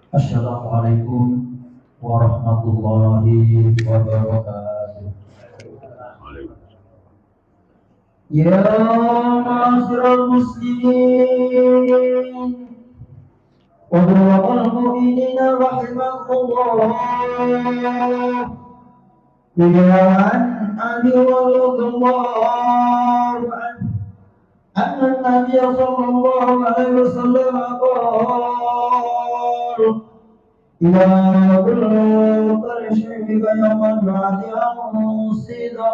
Assalamualaikum warahmatullahi wabarakatuh. Ya ma'asyiral muslimin wa mu'minina rahimakumullah. Bi'an abi radhiyallahu anhu anna Nabiy sallallahu alaihi wasallam qala إذا كنت لشيء يوم البعث أنصدا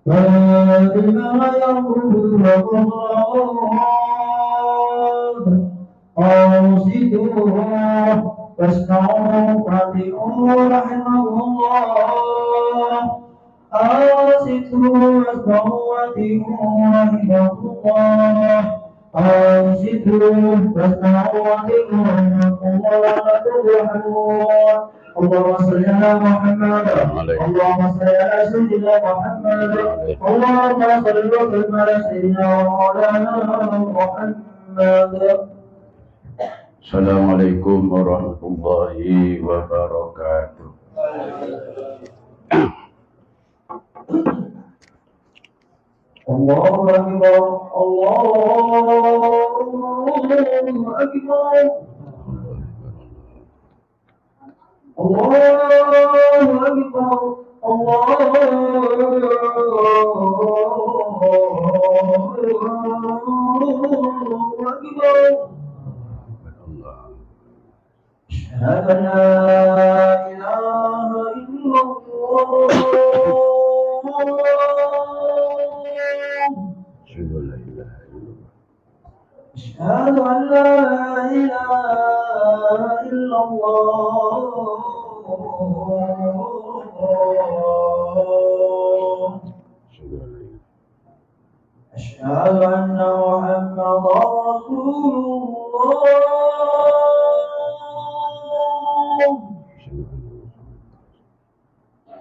فبما يقول الراد أنصدوا واسمعوا وأطيعوا رحمه الله أنصتوا واسمعوا وأطيعوا رحمه الله أنصتوا واسمعوا وأطيعوا رحمه الله ترحمون. اللهم صل على محمد اللهم صل على سيدنا محمد اللهم صل وسلم على سيدنا ومولانا محمد. Assalamualaikum warahmatullahi wabarakatuh. Allahu Akbar, Allahu Akbar, Allahu Akbar, Allahu Akbar. أشهد أن لا إله إلا الله أشهد أن لا إله إلا الله أشهد أن لا إله إلا الله أشهد أن محمدا رسول الله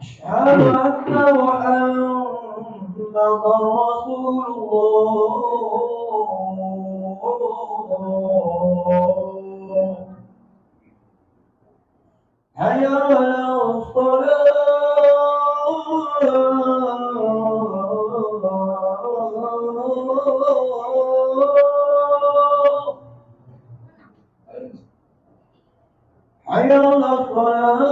أشهد أن محمدا رسول الله حي على الصلاة حي على الصلاة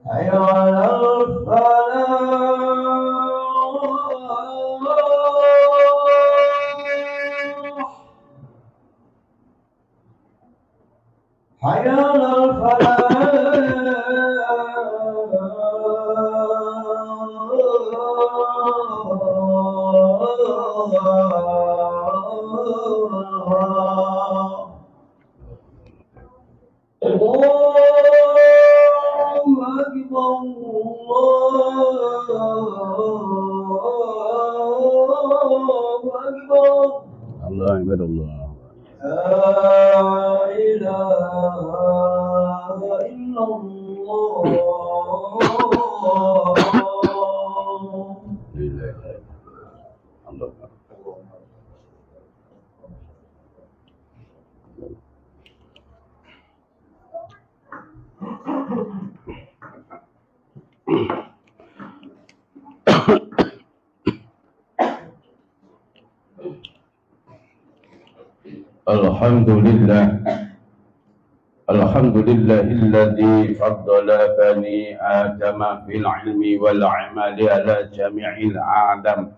حي على الفلاح حي على الفلاح. الله أكبر الله أكبر Allah ibadallah. لا إله إلا الله. La ilaha illallah. Allah. Alhamdulillah. Alhamdulillah alladzi faddala bani Adam fil ilmi wal amali ala jami'il a'lam.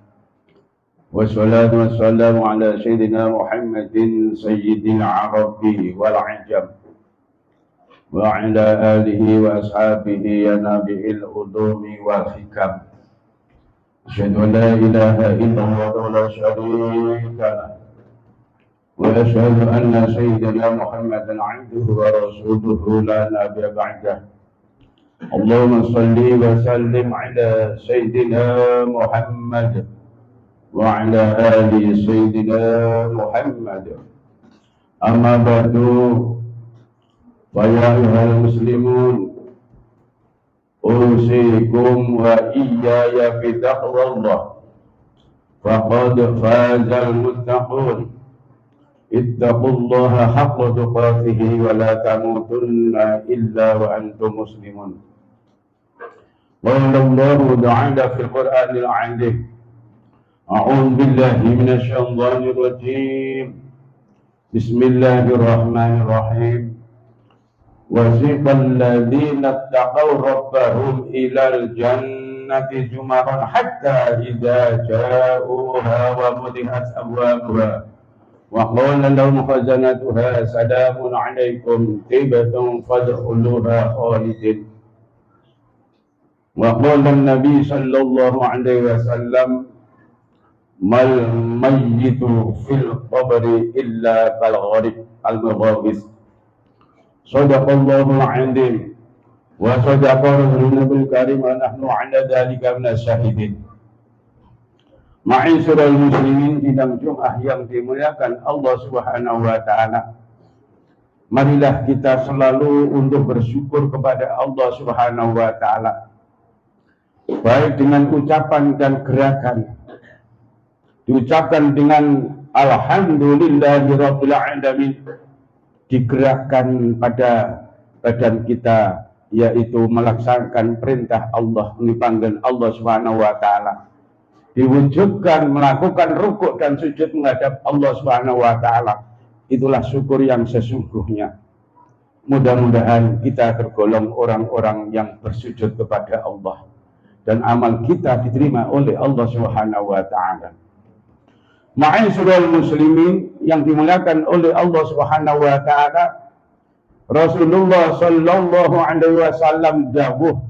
Wassalatu wassalamu ala sayyidina Muhammadin sayyidil arabi wal ajam wa ala alihi wa ashabihi ya nabi'il udumi wal hikam. Asyhadu an la ilaha illallah wa la syarika lah. وأشهد أن سيدنا محمدا عبده ورسوله لا نبي بعده. اللهم صل وسلم على سيدنا محمد وعلى آل سيدنا محمد. أما بعد فيا أيها المسلمون أوصيكم وإياي بتقوى الله فقد فاز المتقون اتقوا الله حق تقاته ولا تموتن إلا وأنتم مسلمون. قال الله تعالى في القرآن العظيم أعوذ بالله من الشيطان الرجيم بسم الله الرحمن الرحيم وسيق الذين اتقوا ربهم إلى الجنة زمرا حتى إذا جاءوها وفتحت أبوابها وقال لهم خزنتها سلام عليكم طبتم فادخلوها خالدين. وقال النبي صلى الله عليه وسلم ما الميت في القبر إلا كالغريب المغابس. صدق الله العظيم وصدق رسوله الكريم ونحن على ذلك من الشاهدين. Ma'asyiral muslimin, sidang Jumat yang dimuliakan Allah Subhanahu wa taala. Marilah kita selalu untuk bersyukur kepada Allah Subhanahu wa taala. Baik dengan ucapan dan gerakan. Diucapkan dengan alhamdulillahirabbil alamin, digerakkan pada badan kita, yaitu melaksanakan perintah Allah, dipanggil Allah Subhanahu wa taala. Diwujudkan melakukan rukuk dan sujud menghadap Allah Subhanahu wa taala. Itulah syukur yang sesungguhnya. Mudah-mudahan kita tergolong orang-orang yang bersujud kepada Allah dan amal kita diterima oleh Allah Subhanahu wa taala. Ma'asyiral muslimin yang dimuliakan oleh Allah Subhanahu wa taala, Rasulullah sallallahu alaihi wasallam dawuh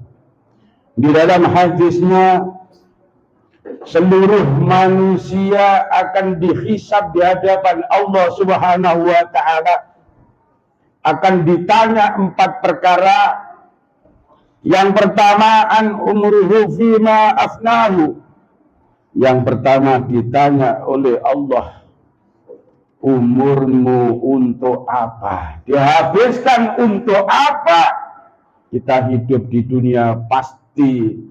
di dalam hadisnya, seluruh manusia akan dihisab di hadapan Allah Subhanahu wa taala, akan ditanya 4 perkara. Yang pertama, an umruhu fima afnahu. Yang pertama ditanya oleh Allah, umurmu untuk apa? Dihabiskan untuk apa? Kita hidup di dunia pasti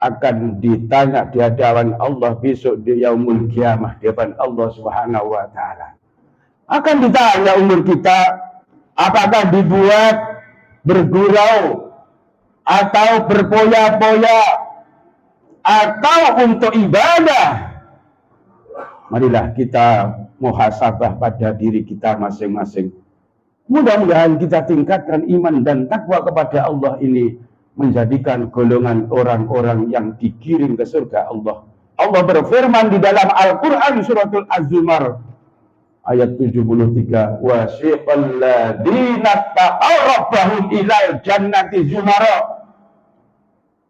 akan ditanya di hadapan Allah besok di yaumul kiamah, di hadapan Allah Subhanahu wa taala. Akan ditanya umur kita, apakah dibuat bergurau atau berpoya-poya atau untuk ibadah. Marilah kita muhasabah pada diri kita masing-masing. Mudah-mudahan kita tingkatkan iman dan takwa kepada Allah ini, menjadikan golongan orang-orang yang dikirim ke surga Allah. Allah berfirman di dalam Al-Quran suratul Az-Zumar ayat 73, wasiqal ladzina taqaw rabbahum ilal jannati zumara.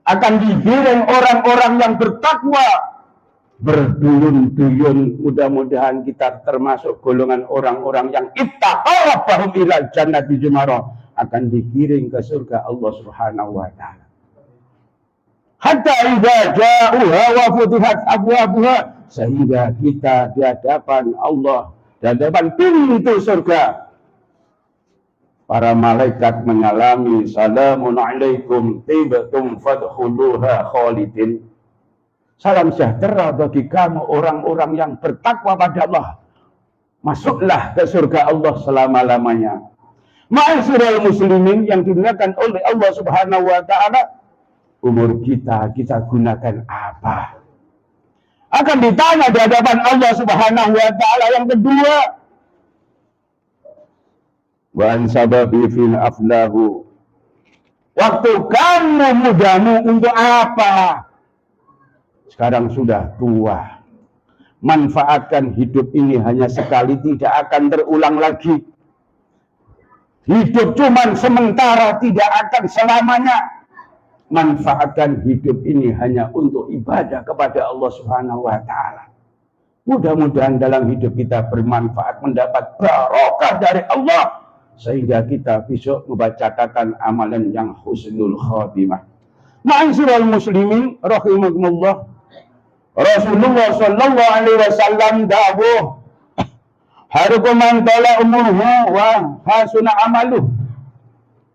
Akan digiring orang-orang yang bertakwa berduyun-duyun. Mudah-mudahan kita termasuk golongan orang-orang yang ittaqaw rabbahum ilal jannati zumara, akan digiring ke surga Allah Subhanahu wa taala. Hatta idza ja'uha wa futihat abwabuha, sehingga kita di hadapan Allah, di hadapan pintu surga, para malaikat mengalami salamun alaikum tibtum fadkhuluha khalidin. Salam sejahtera bagi kamu orang-orang yang bertakwa pada Allah, masuklah ke surga Allah selama-lamanya. Ma'asyiral muslimin yang dimuliakan oleh Allah Subhanahu wa taala, umur kita gunakan apa? Akan ditanya di hadapan Allah Subhanahu wa taala. Yang kedua, wa an sababi fil aflahu. Waktu kamu mudamu untuk apa? Sekarang sudah tua. Manfaatkan hidup ini hanya sekali, tidak akan terulang lagi. Hidup cuman sementara, tidak akan selamanya. Manfaatkan hidup ini hanya untuk ibadah kepada Allah Subhanahu wa taala. Mudah-mudahan dalam hidup kita bermanfaat, mendapat barokah dari Allah, sehingga kita besok membaca catatan amalan yang husnul khatimah. Ma'asyiral muslimin rahimakumullah, Rasulullah sallallahu alaihi wasallam dawuh, harukum man tala umuhu wa hasuna amaluh.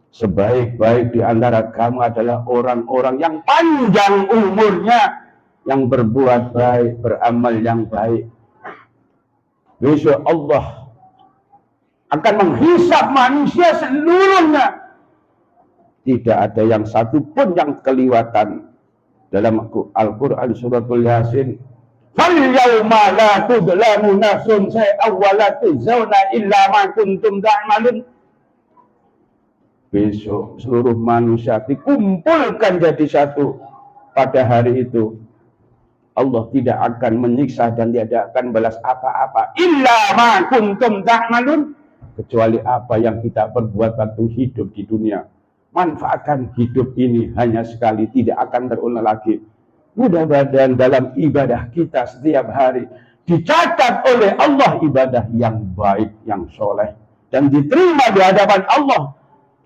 Sebaik-baik di antara kamu adalah orang-orang yang panjang umurnya, yang berbuat baik, beramal yang baik. Besok Allah akan menghisap manusia seluruhnya. Tidak ada yang satu pun yang kelewatan. Dalam Al-Quran suratul Yasin, فَالْيَوْمَ لَا تُظْلَمُ نَفْسٌ شَيْئًا وَلَا تُجْزَوْنَ إِلَّا مَا كُنتُمْ تَعْمَلُونَ. Besok seluruh manusia dikumpulkan jadi satu. Pada hari itu Allah tidak akan menyiksa dan tidak akan balas apa-apa. Illa ma kuntum ta'malun, kecuali apa yang kita perbuat waktu hidup di dunia. Manfaatkan hidup ini hanya sekali, tidak akan terulang lagi. Mudah-mudahan dalam ibadah kita setiap hari dicatat oleh Allah ibadah yang baik, yang soleh, dan diterima di hadapan Allah.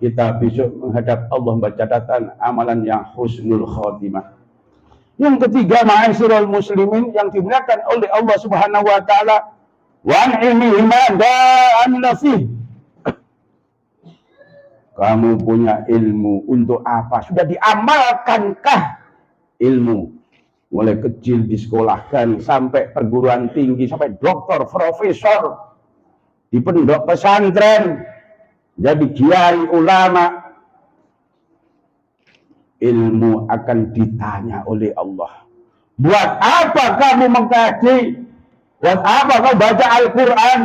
Kita besok menghadap Allah membaca catatan amalan yang husnul khotimah. Yang ketiga, ma'asyiral muslimin yang dimuliakan oleh Allah Subhanahu wa taala, wa an'imihi ma da'amna fih. Kamu punya ilmu untuk apa? Sudah diamalkankah ilmu? Mulai kecil disekolahkan sampai perguruan tinggi, sampai doktor, profesor, di pondok pesantren, jadi kiai ulama. Ilmu akan ditanya oleh Allah. Buat apa kamu mengkaji? Buat apa kamu baca Al-Quran?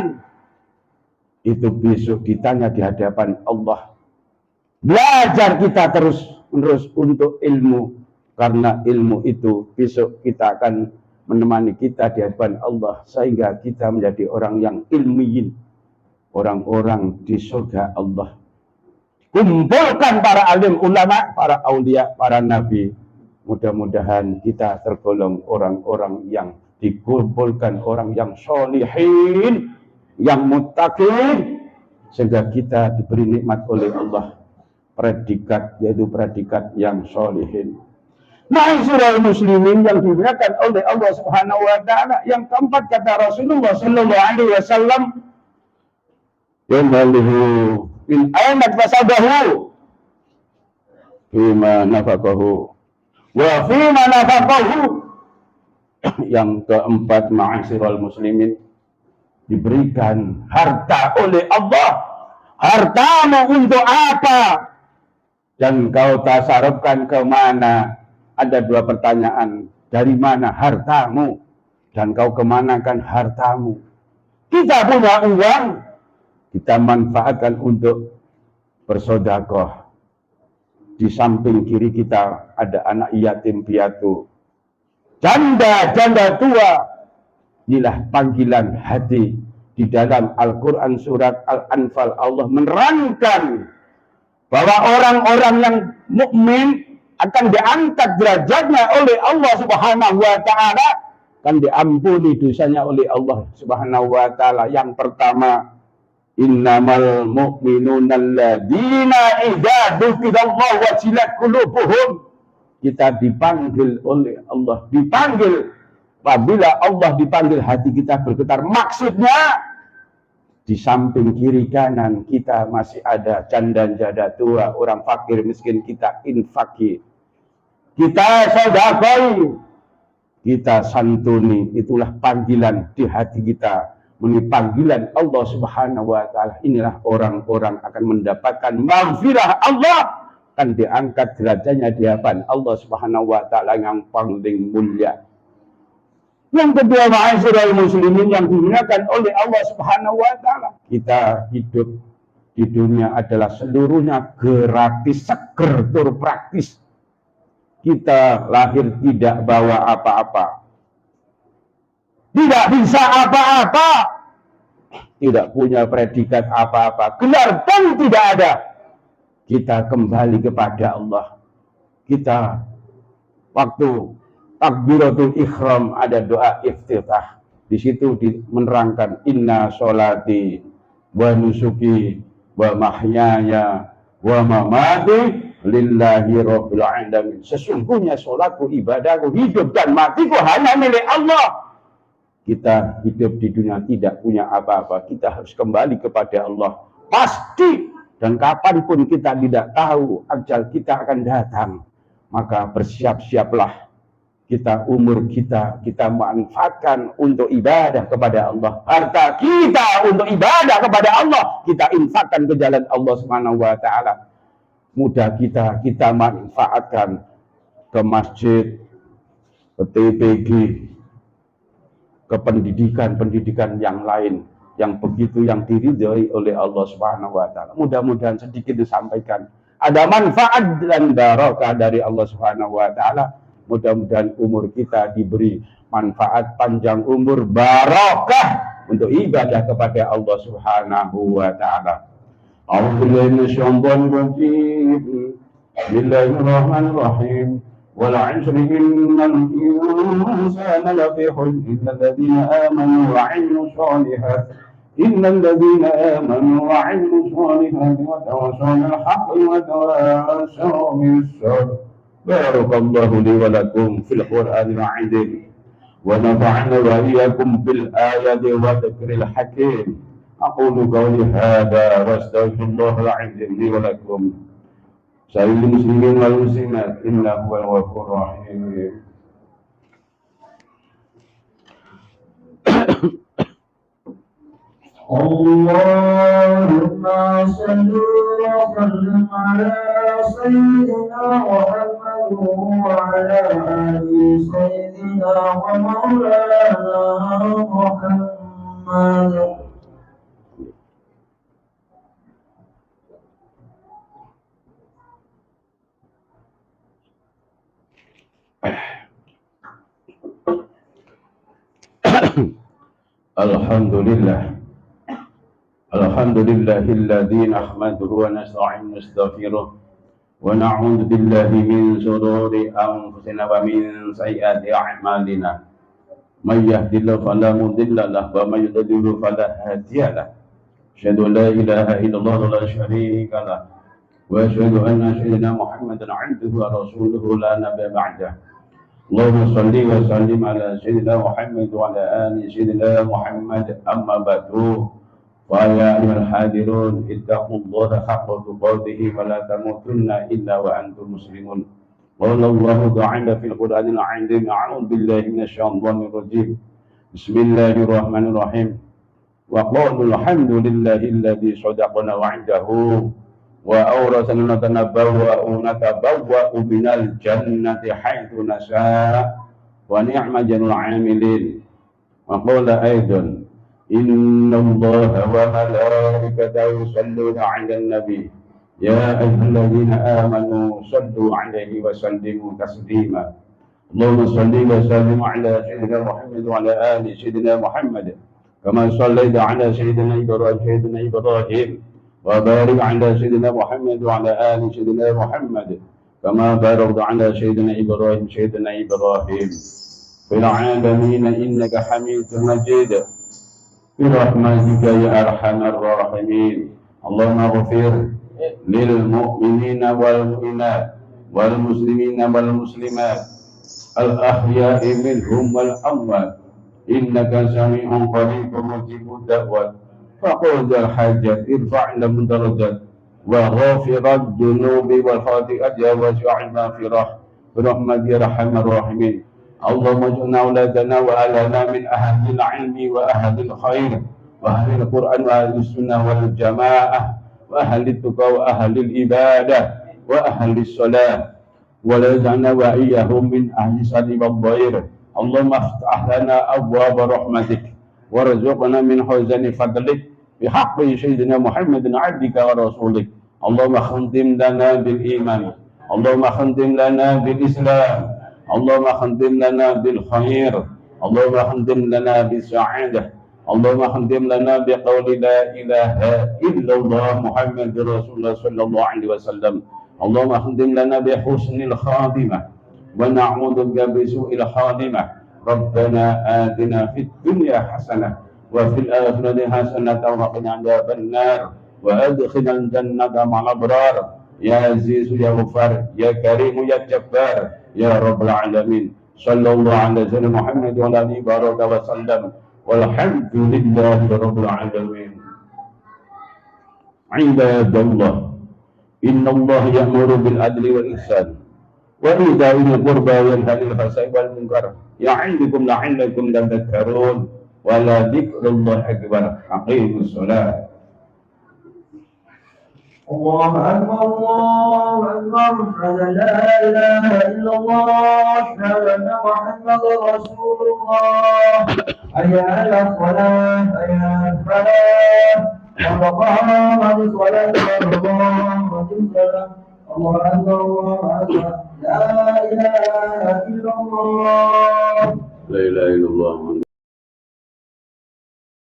Itu besok ditanya di hadapan Allah. Belajar kita terus-menerus untuk ilmu. Karena ilmu itu besok kita akan menemani kita di hadapan Allah. Sehingga kita menjadi orang yang ilmiyin. Orang-orang di surga Allah. Kumpulkan para alim ulama, para aulia, para nabi. Mudah-mudahan kita tergolong orang-orang yang dikumpulkan, orang yang sholihin, yang muttaqin, sehingga kita diberi nikmat oleh Allah predikat, yaitu predikat yang sholihin. Ma'asyiral muslimin yang dimuliakan oleh Allah Subhanahu wa taala, yang keempat kata Rasulullah sallallahu alaihi wasallam, yamaluhu min aina fasabahu fima nafaqahu wa fima nafaqahu. Yang keempat, ma'asyiral muslimin, diberikan harta oleh Allah. Hartamu untuk apa? Dan kau tasarufkan kemana? Ada dua pertanyaan. Dari mana hartamu? Dan kau kemanakan hartamu? Kita punya uang, kita manfaatkan untuk bersedekah. Di samping kiri kita ada anak yatim piatu, janda tua. Inilah panggilan hati. Di dalam Al-Quran surat Al-Anfal, Allah menerangkan bahwa orang-orang yang mukmin akan diangkat derajatnya oleh Allah Subhanahu wa taala, akan diampuni dosanya oleh Allah Subhanahu wa taala. Yang pertama, innamal mu'minuna alladzina idza dzukirallahu wajilat qulubuhum. Kita dipanggil oleh Allah, dipanggil. Apabila Allah dipanggil, hati kita bergetar. Maksudnya di samping kiri kanan kita masih ada janda tua, orang fakir miskin, kita infaki, kita sedekah, kita santuni. Itulah panggilan di hati kita. Ini panggilan Allah Subhanahu wa taala. Inilah orang-orang akan mendapatkan maghfirah Allah, akan diangkat derajatnya di hadapan Allah Subhanahu wa taala yang paling mulia. Yang kedua, ma'asyiral muslimin yang dimuliakan oleh Allah Subhanahu wa taala, kita hidup di dunia adalah seluruhnya gratis, seger tur praktis. Kita lahir tidak bawa apa-apa, tidak bisa apa-apa, tidak punya predikat apa-apa, gelar pun tidak ada. Kita kembali kepada Allah. Kita waktu takbiratul ihram ada doa iftitah. Di situ menerangkan inna sholati wa nusuki wa mahyaya wa mamati lillahi rabbil alamin. Sesungguhnya sholatku, ibadahku, hidup dan matiku hanya milik Allah. Kita hidup di dunia tidak punya apa-apa. Kita harus kembali kepada Allah. Pasti Dan kapanpun kita tidak tahu ajal kita akan datang, maka bersiap-siaplah kita, umur kita manfaatkan untuk ibadah kepada Allah. Harta kita untuk ibadah kepada Allah, kita infakkan ke jalan Allah Subhanahu wa taala. Mudah kita manfaatkan ke masjid, ke TPG, ke pendidikan yang lain yang begitu yang diridhoi oleh Allah Subhanahu wa taala. Mudah-mudahan sedikit disampaikan. Ada manfaat dan barokah dari Allah Subhanahu wa taala. Mudah-mudahan umur kita diberi manfaat, panjang umur, barokah untuk ibadah kepada Allah Subhanahu wa taala. A'udzubillahi minasyaitonir rajim. Bismillahirrahmanirrahim. Wal 'asri innal insana lafi khusr illa alladziina aamanu wa 'amilus shalihaati إن الذين آمنوا وعملوا الصالحات وتواصوا بالحق وتواصوا بالصبر بارك الله لي ولكم في القرآن العظيم ونفعنا وإياكم بالآيات والذكر الحكيم أقول قولي هذا واستغفر الله العظيم لي ولكم سائر المسلمين والمسلمات إنه هو الغفور الرحيم. اللهم صل وسلم على سيدنا محمد وعلى آل سيدنا ومولانا محمد. Alhamdulillah. Alhamdulillahilladzi nahmaduhu wa nasta'inu nastaghfiruh wa na'udzu billahi min shururi anfusina wa min sayyiati a'malina. May yahdihillahu fala mudilla lahu wa may yudlil fala hadiya lahu. Asyhadu an la ilaha illallah wa la syarika lahu wa asyhadu anna sayyidina Muhammadan 'abduhu wa rasuluhu la nabiyya ba'dahu. Allahumma shalli wa sallim ala sayyidina Muhammad wa ala ali sayyidina Muhammad amma ba'du. ويا أيها الحاضرون اتقوا الله حق تقاته ولا تموتن إلا وأنتم مسلمون. قال الله تعالى في القرآن العظيم أعوذ بالله من الشيطان الرجيم بسم الله الرحمن الرحيم وقالوا الحمد لله الذي صدقنا وعده وأورثنا نتبوأ من الجنة حيث نشاء ونعم أجر العاملين. وقال أيضا إن الله وملائكته يصلون على النبي يا أيها الذين آمنوا صلوا عليه وسلموا تسليما. اللهم صل وسلم على سيدنا محمد وعلى آل سيدنا محمد كما صليت على سيدنا إبراهيم وبارك على سيدنا محمد وعلى آل سيدنا محمد كما باركت على سيدنا إبراهيم في العالمين إنك حميد مجيد برحمتك يا أرحم الراحمين. اللهم اغفر للمؤمنين والمؤمنات والمسلمين والمسلمات الأحياء منهم والأموات إنك سميع قريب مجيب الدعوات فقل الحاجات ارفع لهم درجات وغافر الذنوب والخطيئات يا واسع المغفرة برحمتك يا أرحم الراحمين. اللهم اجعلنا أولادنا وأهلنا من أهل العلم وأهل الخير وأهل القرآن وأهل السنة والجماعة وأهل التقى وأهل العبادة وأهل الصلاة ولا يجعلنا وإياهم من أهل السلم والضير. اللهم افتح لنا أبواب رحمتك وارزقنا من حسن فضلك بحق سيدنا محمد عبدك ورسولك. اللهم ختم لنا بالإيمان، اللهم ختم لنا بالإسلام، اللهم ختم لنا بالخير، اللهم ختم لنا بالسعادة، اللهم ختم لنا بقول لا إله إلا الله محمد رسول الله صلى الله عليه وسلم. اللهم ختم لنا بحسن الخاتمة ونعوذ بك بسوء الخاتمة. ربنا آتنا في الدنيا حسنة وفي الآخرة حسنة وقنا عذاب النار وأدخلنا الجنة مع الأبرار يا عزيز يا غفار يا كريم يا جبار يا رب العالمين. صلى الله على سيدنا محمد وعلى آله وسلم والحمد لله رب العالمين. ibadallah, innallaha ya'muru bil adli wal ihsan wa ita'i dzil qurba wa yanha 'anil fahsya'i wal munkar ya'idukum la'allakum tadhakkarun wa la dzikrullahi akbar. Aqimus shalah. الله أكبر الله أكبر أشهد أن لا إله إلا الله أشهد أن محمدا رسول الله حي على الصلاة حي على الفلاح قد قامت الصلاة قد قامت الصلاة الله أكبر الله أكبر لا إله إلا الله La ilaha illallah